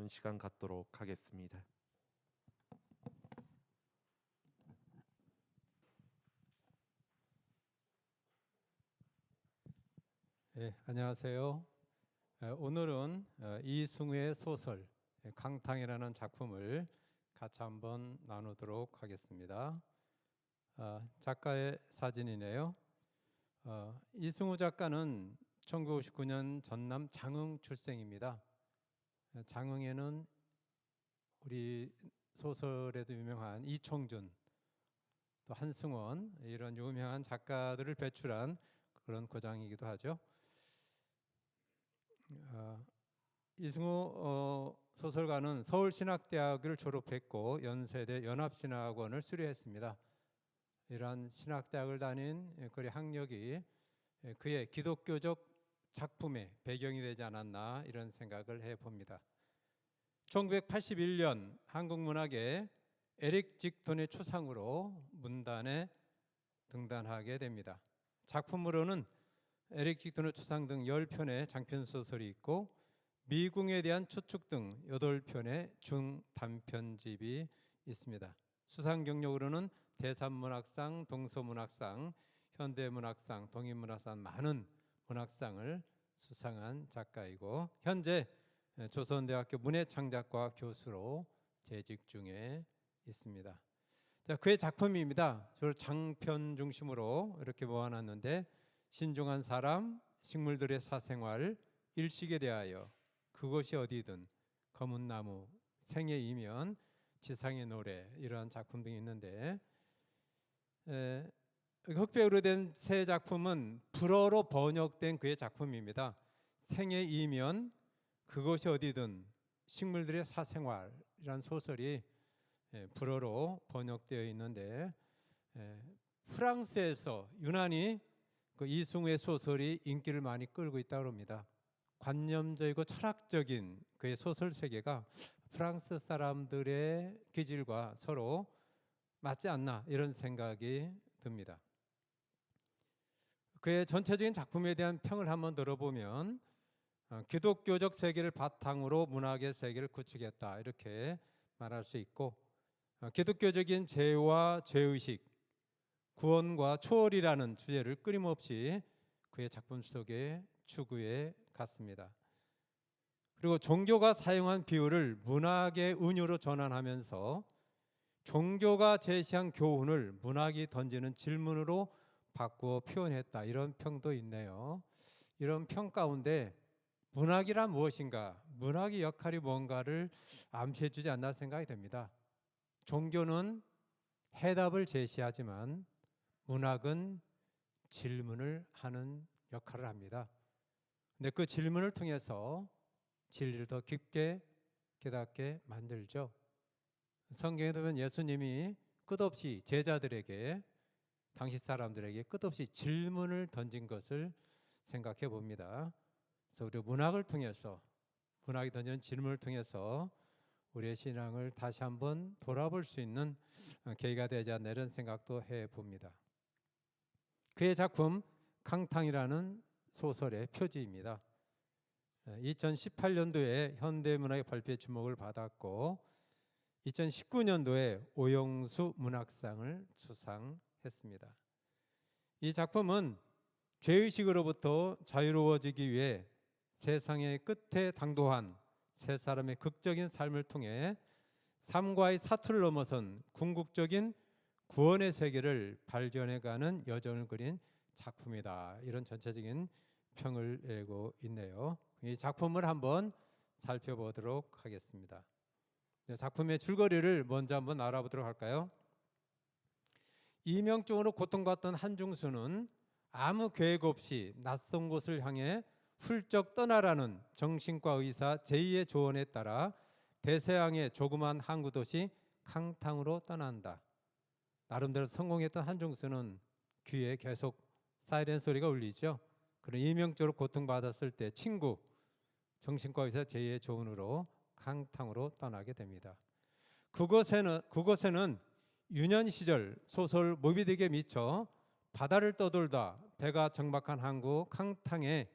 나누는 시간 갖도록 하겠습니다. 네, 안녕하세요. 오늘은 이승우의 소설 강탕이라는 작품을 같이 한번 나누도록 하겠습니다. 작가의 사진이네요. 이승우 작가는 1959년 전남 장흥 출생입니다. 장흥에는 우리 소설에도 유명한 이청준, 또 한승원 이런 유명한 작가들을 배출한 그런 고장이기도 하죠. 이승우 소설가는 서울신학대학을 졸업했고 연세대 연합신학원을 수료했습니다. 이러한 신학대학을 다닌 그의 학력이 그의 기독교적 작품의 배경이 되지 않았나 이런 생각을 해봅니다. 1981년 한국문학의 에릭 직톤의 초상으로 문단에 등단하게 됩니다. 작품으로는 에릭 직톤의 초상 등 10편의 장편소설이 있고 미궁에 대한 추측 등 8편의 중단편집이 있습니다. 수상 경력으로는 대산문학상, 동서문학상, 현대문학상, 동인문학상 많은 문학상을 수상한 작가이고 현재 조선대학교 문해창작과 교수로 재직 중에 있습니다. 자, 그의 작품입니다. 주로 장편 중심으로 이렇게 모아놨는데 신중한 사람, 식물들의 사생활, 일식에 대하여, 그것이 어디든, 검은 나무, 생의 이면, 지상의 노래 이러한 작품 등이 있는데 흑백으로 된 새 작품은 불어로 번역된 그의 작품입니다. 생의 이면, 그것이 어디든, 식물들의 사생활이라는 소설이 불어로 번역되어 있는데 프랑스에서 유난히 그 이승우의 소설이 인기를 많이 끌고 있다고 합니다. 관념적이고 철학적인 그의 소설 세계가 프랑스 사람들의 기질과 서로 맞지 않나 이런 생각이 듭니다. 그의 전체적인 작품에 대한 평을 한번 들어보면 기독교적 세계를 바탕으로 문학의 세계를 구축했다 이렇게 말할 수 있고 기독교적인 죄와 죄의식, 구원과 초월이라는 주제를 끊임없이 그의 작품 속에 추구해 갔습니다. 그리고 종교가 사용한 비유를 문학의 은유로 전환하면서 종교가 제시한 교훈을 문학이 던지는 질문으로 바꾸어 표현했다 이런 평도 있네요. 이런 평 가운데 문학이란 무엇인가, 문학의 역할이 뭔가를 암시해 주지 않나 생각이 됩니다. 종교는 해답을 제시하지만 문학은 질문을 하는 역할을 합니다. 근데 그 질문을 통해서 진리를 더 깊게 깨닫게 만들죠. 성경에 보면 예수님이 끝없이 제자들에게, 당시 사람들에게 끝없이 질문을 던진 것을 생각해 봅니다. 그래서 우리 문학을 통해서, 문학이 던지는 질문을 통해서 우리의 신앙을 다시 한번 돌아볼 수 있는 계기가 되지 않나 이런 생각도 해 봅니다. 그의 작품 강탕이라는 소설의 표지입니다. 2018년도에 현대문학의 발표에 주목을 받았고 2019년도에 오영수 문학상을 수상했습니다. 이 작품은 죄의식으로부터 자유로워지기 위해 세상의 끝에 당도한 세 사람의 극적인 삶을 통해 삶과의 사투를 넘어선 궁극적인 구원의 세계를 발견해가는 여정을 그린 작품이다. 이런 전체적인 평을 내고 있네요. 이 작품을 한번 살펴보도록 하겠습니다. 작품의 줄거리를 먼저 한번 알아보도록 할까요? 이명증으로 고통받던 한중수는 아무 계획 없이 낯선 곳을 향해 훌쩍 떠나라는 정신과 의사 제이의 조언에 따라 대서양의 조그만 항구 도시 강탕으로 떠난다. 나름대로 성공했던 한중수는 귀에 계속 사이렌 소리가 울리죠. 그런 이명적으로 고통받았을 때 친구 정신과 의사 제이의 조언으로 강탕으로 떠나게 됩니다. 그곳에는 유년 시절 소설 모비딕에 미쳐 바다를 떠돌다 배가 정박한 항구 강탕에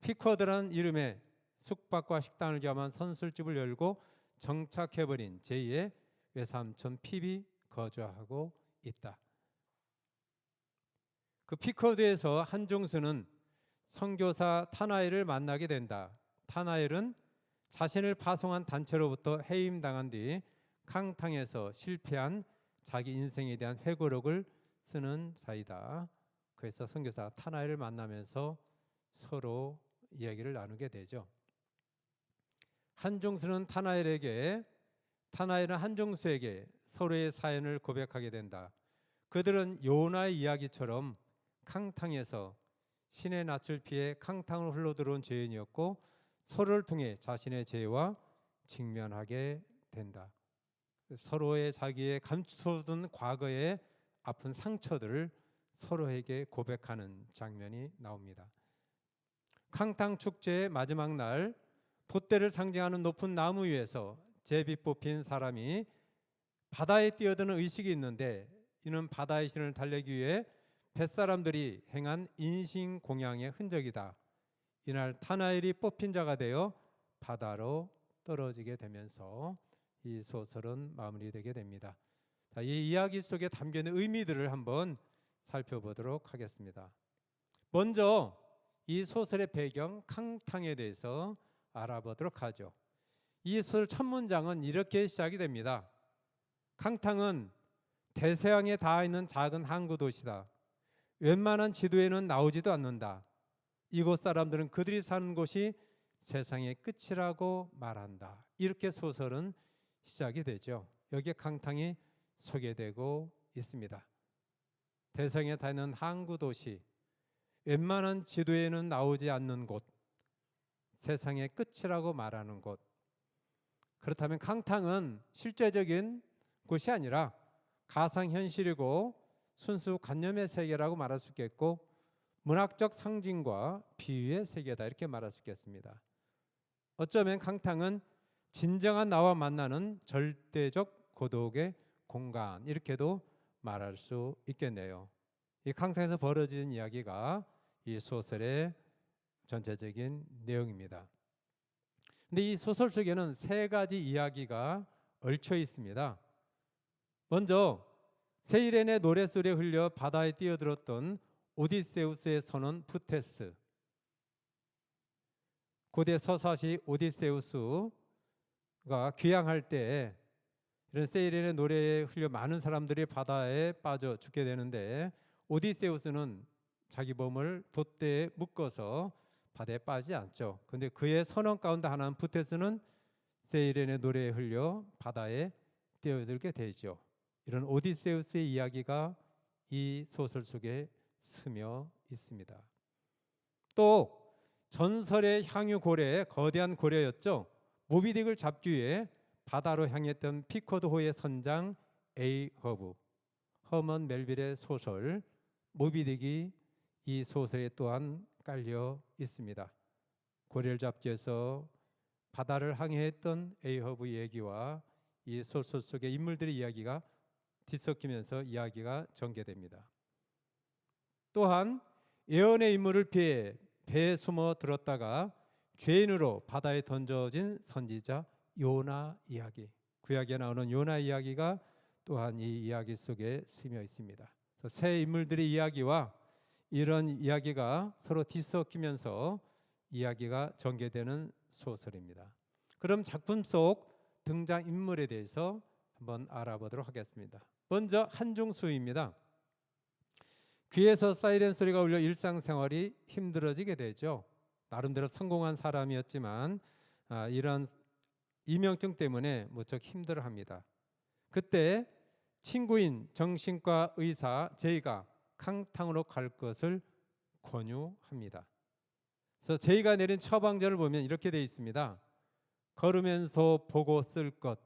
피쿼드라는 이름의 숙박과 식당을 겸한 선술집을 열고 정착해버린 제2의 외삼촌 핍이 거주하고 있다. 그 피코드에서 한중수는 선교사 타나엘을 만나게 된다. 타나엘은 자신을 파송한 단체로부터 해임당한 뒤 캉탕에서 실패한 자기 인생에 대한 회고록을 쓰는 자이다. 그래서 선교사 타나엘을 만나면서 서로 이야기를 나누게 되죠. 한중수는 타나엘은 한중수에게 서로의 사연을 고백하게 된다. 그들은 요나의 이야기처럼 캉탕에서 신의 낯을 피해 캉탕으로 흘러들어온 죄인이었고 서로를 통해 자신의 죄와 직면하게 된다. 서로의 자기의 감추어둔 과거의 아픈 상처들을 서로에게 고백하는 장면이 나옵니다. 캉탕 축제의 마지막 날 돛대를 상징하는 높은 나무 위에서 제비 뽑힌 사람이 바다에 뛰어드는 의식이 있는데 이는 바다의 신을 달래기 위해 뱃사람들이 행한 인신공양의 흔적이다. 이날 타나엘이 뽑힌 자가 되어 바다로 떨어지게 되면서 이 소설은 마무리되게 됩니다. 이 이야기 속에 담겨있는 의미들을 한번 살펴보도록 하겠습니다. 먼저 이 소설의 배경 캉탕에 대해서 알아보도록 하죠. 이 소설 첫 문장은 이렇게 시작이 됩니다. 캉탕은 대서양에 닿아 있는 작은 항구 도시다. 웬만한 지도에는 나오지도 않는다. 이곳 사람들은 그들이 사는 곳이 세상의 끝이라고 말한다. 이렇게 소설은 시작이 되죠. 여기에 캉탕이 소개되고 있습니다. 대서양에 닿아 있는 항구 도시, 웬만한 지도에는 나오지 않는 곳, 세상의 끝이라고 말하는 곳. 그렇다면 캉탕은 실제적인 곳이 아니라 가상현실이고 순수 관념의 세계라고 말할 수 있겠고 문학적 상징과 비유의 세계다 이렇게 말할 수 있겠습니다. 어쩌면 캉탕은 진정한 나와 만나는 절대적 고독의 공간 이렇게도 말할 수 있겠네요. 이 캉탕에서 벌어지는 이야기가 이 소설의 전체적인 내용입니다. 근데 이 소설 속에는 세 가지 이야기가 얽혀 있습니다. 먼저 세이렌의 노랫소리에 흘려 바다에 뛰어들었던 오디세우스의 선원 부테스. 고대 서사시 오디세우스가 귀향할 때 이런 세이렌의 노래에 흘려 많은 사람들이 바다에 빠져 죽게 되는데 오디세우스는 자기 몸을 돛대에 묶어서 바다에 빠지지 않죠. 그런데 그의 선원 가운데 하나는 부테스는 세이렌의 노래에 흘려 바다에 뛰어들게 되죠. 이런 오디세우스의 이야기가 이 소설 속에 스며 있습니다. 또 전설의 향유 고래, 거대한 고래였죠. 모비딕을 잡기 위해 바다로 향했던 피코드호의 선장 에이허브, 허먼 멜빌의 소설 모비딕이 이 소설에 또한 깔려 있습니다. 고래를 잡기 위해서 바다를 항해했던 에이허브 얘기와 이 소설 속의 인물들의 이야기가 뒤섞이면서 이야기가 전개됩니다. 또한 예언의 인물을 피해 배에 숨어 들었다가 죄인으로 바다에 던져진 선지자 요나 이야기, 구약에 나오는 요나 이야기가 또한 이 이야기 속에 스며 있습니다. 그래서 새 인물들의 이야기와 이런 이야기가 서로 뒤섞이면서 이야기가 전개되는 소설입니다. 그럼 작품 속 등장인물에 대해서 한번 알아보도록 하겠습니다. 먼저 한중수입니다. 귀에서 사이렌 소리가 울려 일상생활이 힘들어지게 되죠. 나름대로 성공한 사람이었지만 이런 이명증 때문에 무척 힘들어합니다. 그때 친구인 정신과 의사 제이가 캉탕으로 갈 것을 권유합니다. 그래서 제이가 내린 처방전을 보면 이렇게 되어 있습니다. 걸으면서 보고 쓸 것,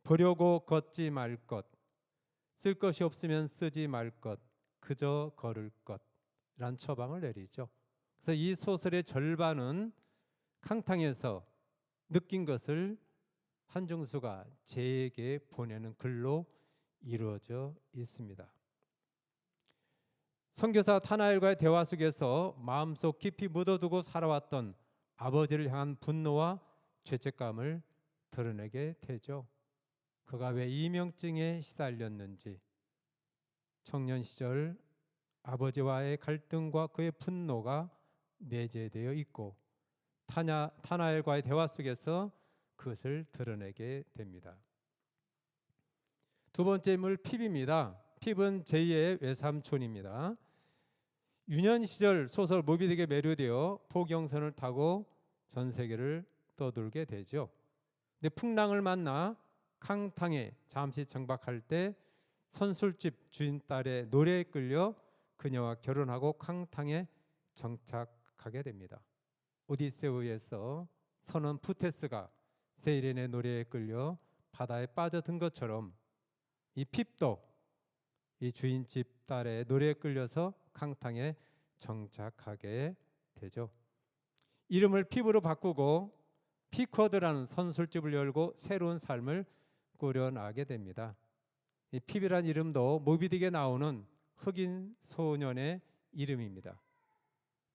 보려고 걷지 말 것, 쓸 것이 없으면 쓰지 말 것, 그저 걸을 것이란 처방을 내리죠. 그래서 이 소설의 절반은 캉탕에서 느낀 것을 한중수가 제에게 보내는 글로 이루어져 있습니다. 선교사 타나엘과의 대화 속에서 마음속 깊이 묻어두고 살아왔던 아버지를 향한 분노와 죄책감을 드러내게 되죠. 그가 왜 이명증에 시달렸는지, 청년 시절 아버지와의 갈등과 그의 분노가 내재되어 있고 타나엘과의 대화 속에서 그것을 드러내게 됩니다. 두 번째 인물 핍입니다. 핍은 제2의 외삼촌입니다. 유년 시절 소설 모비딕에 매료되어 포경선을 타고 전 세계를 떠돌게 되죠. 근데 풍랑을 만나 캉탕에 잠시 정박할 때 선술집 주인 딸의 노래에 끌려 그녀와 결혼하고 캉탕에 정착하게 됩니다. 오디세우에서 선원 푸테스가 세이렌의 노래에 끌려 바다에 빠져든 것처럼 이 핍도 이 주인집 딸의 노래에 끌려서 캉탕에 정착하게 되죠. 이름을 핍으로 바꾸고 피쿼드라는 선술집을 열고 새로운 삶을 꾸려나가게 됩니다. 이 핍이란 이름도 모비딕에 나오는 흑인 소년의 이름입니다.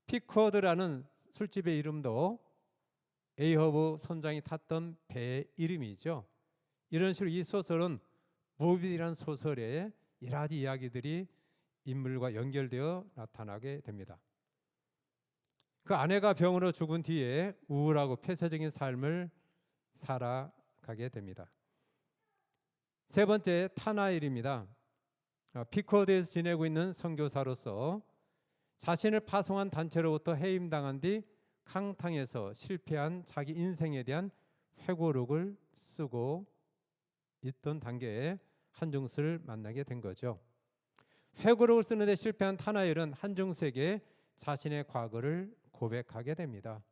피쿼드라는 술집의 이름도 에이허브 선장이 탔던 배의 이름이죠. 이런 식으로 이 소설은 모비딕이라는 소설에 여러 가지 이야기들이 인물과 연결되어 나타나게 됩니다. 그 아내가 병으로 죽은 뒤에 우울하고 폐쇄적인 삶을 살아가게 됩니다. 세 번째 타나엘입니다. 피쿼드에서 지내고 있는 선교사로서 자신을 파송한 단체로부터 해임당한 뒤 캉탕에서 실패한 자기 인생에 대한 회고록을 쓰고 있던 단계에 한중수를 만나게 된 거죠. 회고록을 쓰는데 실패한 타나엘은 한중수에게 자신의 과거를 고백하게 됩니다.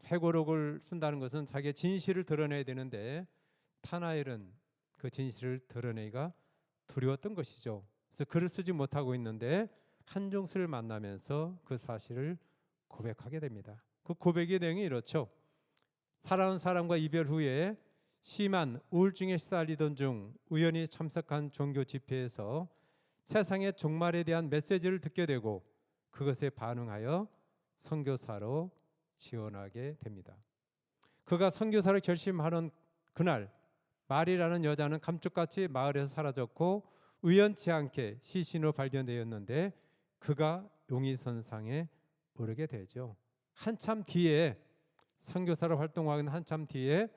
회고록을 쓴다는 것은 자기의 진실을 드러내야 되는데 타나엘은 그 진실을 드러내기가 두려웠던 것이죠. 그래서 글을 쓰지 못하고 있는데 한중수를 만나면서 그 사실을 고백하게 됩니다. 그 고백의 내용이 이렇죠. 사랑하는 사람과 이별 후에 심한 우울증에 시달리던 중 우연히 참석한 종교 집회에서 세상의 종말에 대한 메시지를 듣게 되고 그것에 반응하여 선교사로 지원하게 됩니다. 그가 선교사로 결심하는 그날 마리라는 여자는 감쪽같이 마을에서 사라졌고 우연치 않게 시신으로 발견되었는데 그가 용의선상에 오르게 되죠. 한참 뒤에 선교사로 활동하는 한참 뒤에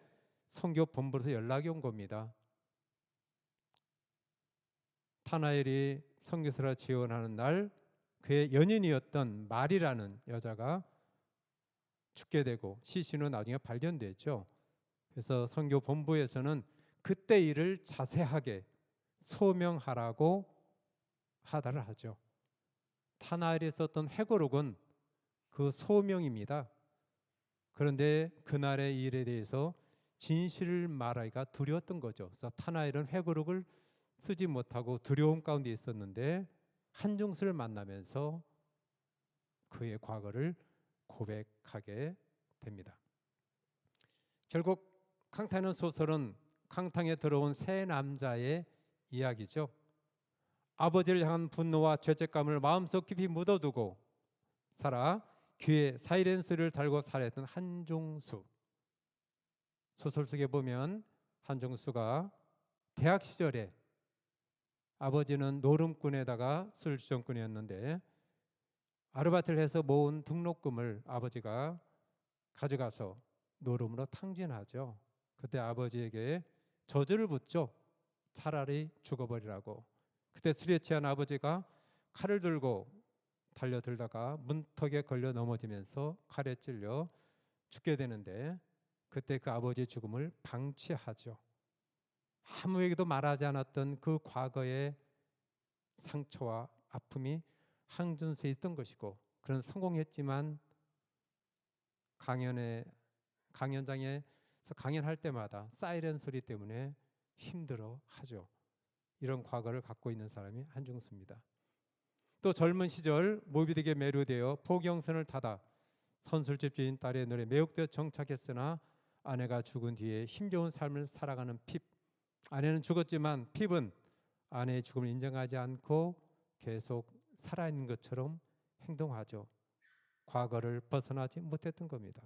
선교 본부에서 연락이 온 겁니다. 타나엘이 선교사로 지원하는 날 그의 연인이었던 마리라는 여자가 죽게 되고 시신으로 나중에 발견되죠. 그래서 선교 본부에서는 그때 일을 자세하게 소명하라고 하다를 하죠. 타나엘이 썼던 회고록은 그 소명입니다. 그런데 그날의 일에 대해서 진실을 말하기가 두려웠던 거죠. 그래서 타나엘은 회고록을 쓰지 못하고 두려움 가운데 있었는데 한중수를 만나면서 그의 과거를 고백하게 됩니다. 결국 캉탕의 소설은 캉탕에 들어온 세 남자의 이야기죠. 아버지를 향한 분노와 죄책감을 마음속 깊이 묻어두고 살아 귀에 사이렌 소리를 달고 살았던 한중수. 소설 속에 보면 한중수가 대학 시절에 아버지는 노름꾼에다가 술주정꾼이었는데 아르바이트를 해서 모은 등록금을 아버지가 가져가서 노름으로 탕진하죠. 그때 아버지에게 저주를 붙죠. 차라리 죽어버리라고. 그때 술에 취한 아버지가 칼을 들고 달려들다가 문턱에 걸려 넘어지면서 칼에 찔려 죽게 되는데 그때 그 아버지의 죽음을 방치하죠. 아무에게도 말하지 않았던 그 과거의 상처와 아픔이 한중수에 있던 것이고 그런 성공했지만 강연장에서 강연할 때마다 사이렌 소리 때문에 힘들어하죠. 이런 과거를 갖고 있는 사람이 한중수입니다. 또 젊은 시절 모비딕에 매료되어 포경선을 타다 선술집 주인 딸의 노래 매혹되어 정착했으나 아내가 죽은 뒤에 힘 좋은 삶을 살아가는 핍. 아내는 죽었지만 핍은 아내의 죽음을 인정하지 않고 계속 살아있는 것처럼 행동하죠. 과거를 벗어나지 못했던 겁니다.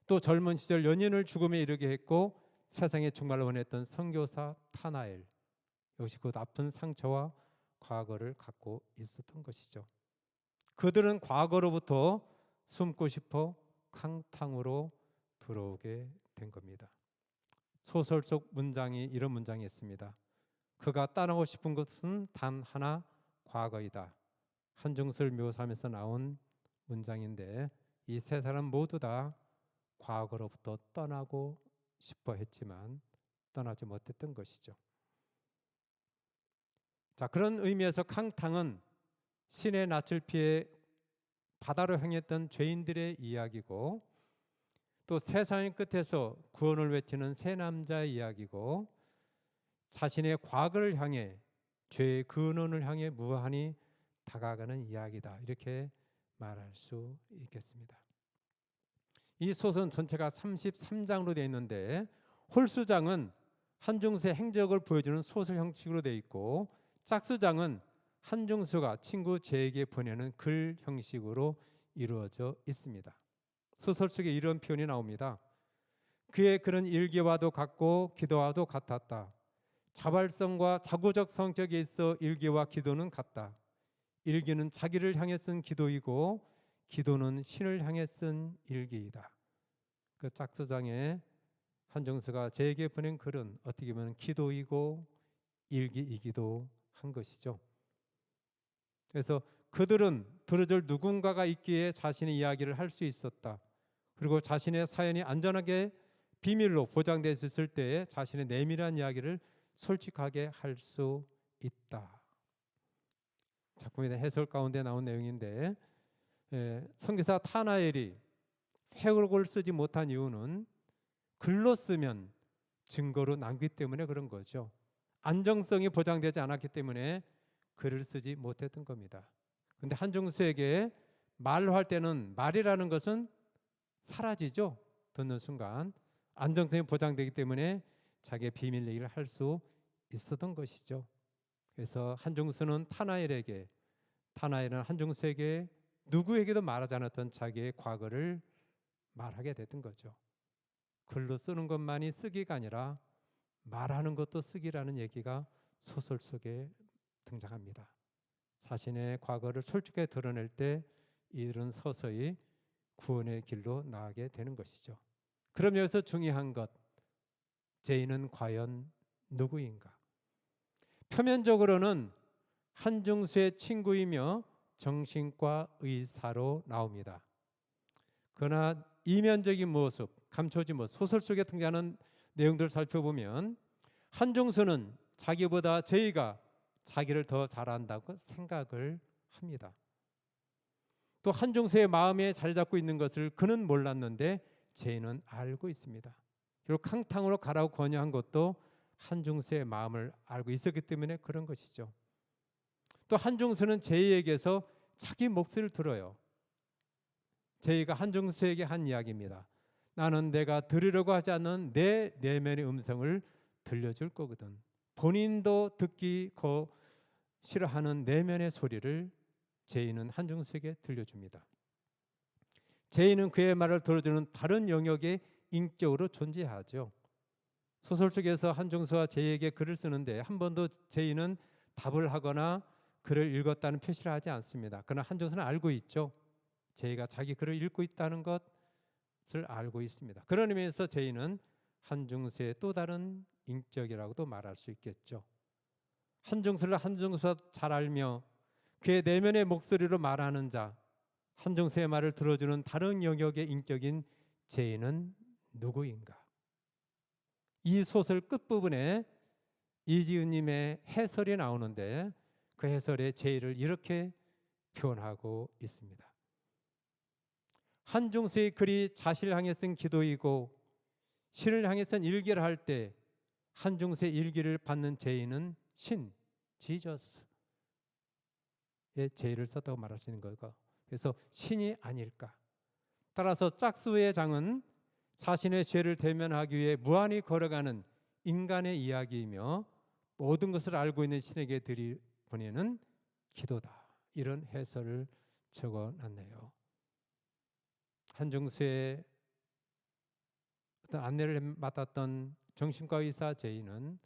또 젊은 시절 연인을 죽음에 이르게 했고 세상에 정말 원했던 선교사 타나엘, 역시 그 아픈 상처와 과거를 갖고 있었던 것이죠. 그들은 과거로부터 숨고 싶어 캉탕으로 들어오게 된 겁니다. 소설 속 문장이 이런 문장이 있습니다. 그가 떠나고 싶은 것은 단 하나, 과거이다. 한중수를 묘사하면서 나온 문장인데, 이 세 사람 모두 다 과거로부터 떠나고 싶어 했지만 떠나지 못했던 것이죠. 자, 그런 의미에서 캉탕은 신의 낯을 피해 바다로 향했던 죄인들의 이야기고, 또 세상의 끝에서 구원을 외치는 세 남자의 이야기고, 자신의 과거를 향해, 죄의 근원을 향해 무한히 다가가는 이야기다, 이렇게 말할 수 있겠습니다. 이 소설 전체가 33장으로 되어 있는데, 홀수장은 한중수의 행적을 보여주는 소설 형식으로 되어 있고, 짝수장은 한중수가 친구 제에게 보내는 글 형식으로 이루어져 있습니다. 소설 속에 이런 표현이 나옵니다. 그의 글은 일기와도 같고 기도와도 같았다. 자발성과 자구적 성격에 있어 일기와 기도는 같다. 일기는 자기를 향해 쓴 기도이고 기도는 신을 향해 쓴 일기이다. 그 짝수장에 한중수가 제에게 보낸 글은 어떻게 보면 기도이고 일기이기도 한 것이죠. 그래서 그들은 들어줄 누군가가 있기에 자신의 이야기를 할 수 있었다. 그리고 자신의 사연이 안전하게 비밀로 보장될 수 있을 때에 자신의 내밀한 이야기를 솔직하게 할 수 있다. 작품의 해설 가운데 나온 내용인데, 선교사 타나엘이 회록을 쓰지 못한 이유는 글로 쓰면 증거로 남기 때문에 그런 거죠. 안정성이 보장되지 않았기 때문에 글을 쓰지 못했던 겁니다. 그런데 한중수에게 말로 할 때는 말이라는 것은 사라지죠. 듣는 순간 안정성이 보장되기 때문에 자기의 비밀 얘기를 할 수 있었던 것이죠. 그래서 한중수는 타나엘에게, 타나엘은 한중수에게 누구에게도 말하지 않았던 자기의 과거를 말하게 됐던 거죠. 글로 쓰는 것만이 쓰기가 아니라 말하는 것도 쓰기라는 얘기가 소설 속에 등장합니다. 자신의 과거를 솔직하게 드러낼 때 이들은 서서히 구원의 길로 나아가게 되는 것이죠. 그럼 여기서 중요한 것, 죄인은 과연 누구인가? 표면적으로는 한중수의 친구이며 정신과 의사로 나옵니다. 그러나 이면적인 모습, 감춰진 모습, 소설 속에 등장하는 내용들을 살펴보면 한중수는 자기보다 제이가 자기를 더 잘안다고 생각을 합니다. 또 한중수의 마음에 자리 잡고 있는 것을 그는 몰랐는데 제이는 알고 있습니다. 그리고 캉탕으로 가라고 권유한 것도 한중수의 마음을 알고 있었기 때문에 그런 것이죠. 또 한중수는 제이에게서 자기 목소리를 들어요. 제이가 한중수에게 한 이야기입니다. 나는 내가 들으려고 하지 않는 내 내면의 음성을 들려줄 거거든. 본인도 듣기 싫어하는 내면의 소리를 제이는 한중수에게 들려줍니다. 제이는 그의 말을 들어주는 다른 영역에 인격으로 존재하죠. 소설 속에서 한중수와 제이에게 글을 쓰는데 한 번도 제이는 답을 하거나 글을 읽었다는 표시를 하지 않습니다. 그러나 한중수는 알고 있죠. 제이가 자기 글을 읽고 있다는 것을 알고 있습니다. 그런 의미에서 제이는 한중수의 또 다른 인격이라고도 말할 수 있겠죠. 한중수를 한중수가 잘 알며 그의 내면의 목소리로 말하는 자, 한중수의 말을 들어주는 다른 영역의 인격인 제이는 누구인가? 이 소설 끝부분에 이지은님의 해설이 나오는데 그 해설에 제이를 이렇게 표현하고 있습니다. 한중수의 글이 자신을 향해 쓴 기도이고 신을 향해 쓴 일기를 할 때 한중수의 일기를 받는 제이는 신, 지저스의 제이를 썼다고 말할 수 있는 거고, 그래서 신이 아닐까. 따라서 짝수의 장은 자신의 죄를 대면하기 위해 무한히 걸어가는 인간의 이야기이며 모든 것을 알고 있는 신에게 보내는 기도다. 이런 해설을 적어놨네요. 한중수의 어떤 안내를 맡았던 정신과 의사 제이는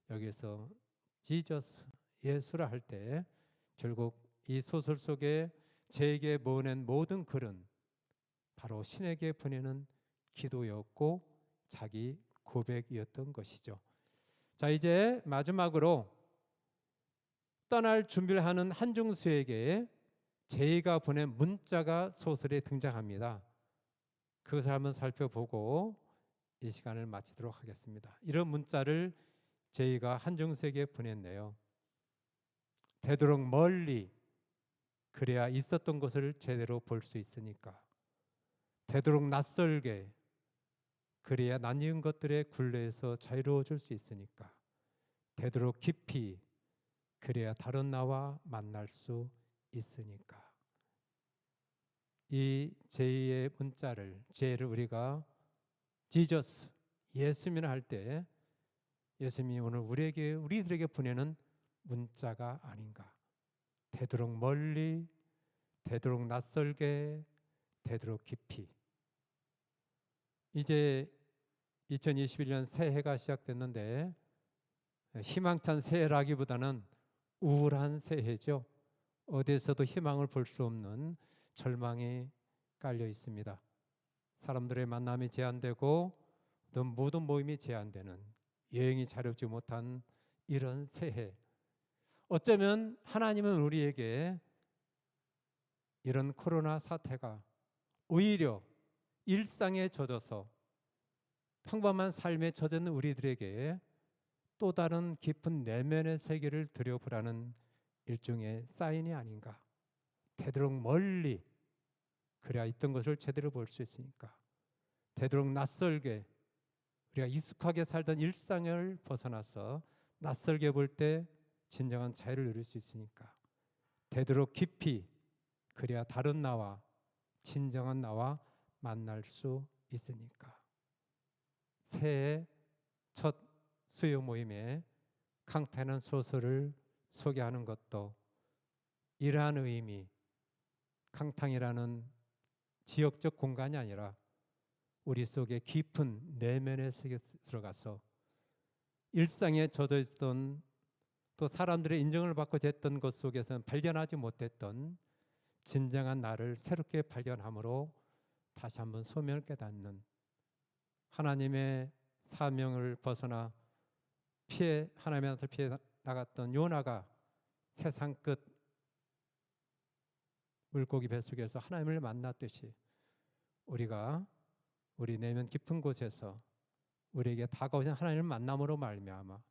여기서 지저스, 예수라 할 때 결국 이 소설 속에 제에게 보낸 모든 글은 바로 신에게 보내는 기도였고 자기 고백이었던 것이죠. 자, 이제 마지막으로 떠날 준비를 하는 한중수에게 제이가 보낸 문자가 소설에 등장합니다. 그것을 한번 살펴보고 이 시간을 마치도록 하겠습니다. 이런 문자를 제이가 한중수에게 보냈네요. 되도록 멀리, 그래야 있었던 것을 제대로 볼 수 있으니까. 되도록 낯설게, 그래야 낯익은 것들의 굴레에서 자유로워질 수 있으니까. 되도록 깊이, 그래야 다른 나와 만날 수 있으니까. 이 제이의 문자를, 제이를 우리가 지저스, 예수님이라 할 때 예수님이 오늘 우리들에게 보내는 문자가 아닌가. 되도록 멀리, 되도록 낯설게, 되도록 깊이. 이제 2021년 새해가 시작됐는데 희망찬 새해라기보다는 우울한 새해죠. 어디에서도 희망을 볼 수 없는 절망이 깔려 있습니다. 사람들의 만남이 제한되고 또 모든 모임이 제한되는, 여행이 자유롭지 못한 이런 새해. 어쩌면 하나님은 우리에게 이런 코로나 사태가 오히려 일상에 젖어서 평범한 삶에 젖어 있는 우리들에게 또 다른 깊은 내면의 세계를 들여보라는 일종의 사인이 아닌가. 되도록 멀리, 그래야 있던 것을 제대로 볼 수 있으니까. 되도록 낯설게, 우리가 익숙하게 살던 일상을 벗어나서 낯설게 볼 때 진정한 자유를 누릴 수 있으니까. 되도록 깊이, 그래야 다른 나와, 진정한 나와 만날 수 있으니까. 새해 첫 수요 모임에 강타는 소설을 소개하는 것도 이러한 의미, 강탕이라는 지역적 공간이 아니라 우리 속에 깊은 내면의 세계에 들어가서 일상에 젖어 있던, 또 사람들의 인정을 받고 됐던 것 속에서는 발견하지 못했던 진정한 나를 새롭게 발견함으로 다시 한번 소명을 깨닫는, 하나님의 사명을 벗어나 하나님한테 피해 나갔던 요나가 세상 끝 물고기 뱃속에서 하나님을 만났듯이 우리가 우리 내면 깊은 곳에서 우리에게 다가오신 하나님을 만남으로 말미암아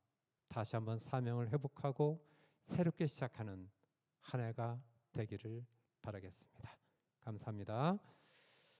다시 한번 사명을 회복하고 새롭게 시작하는 한 해가 되기를 바라겠습니다. 감사합니다.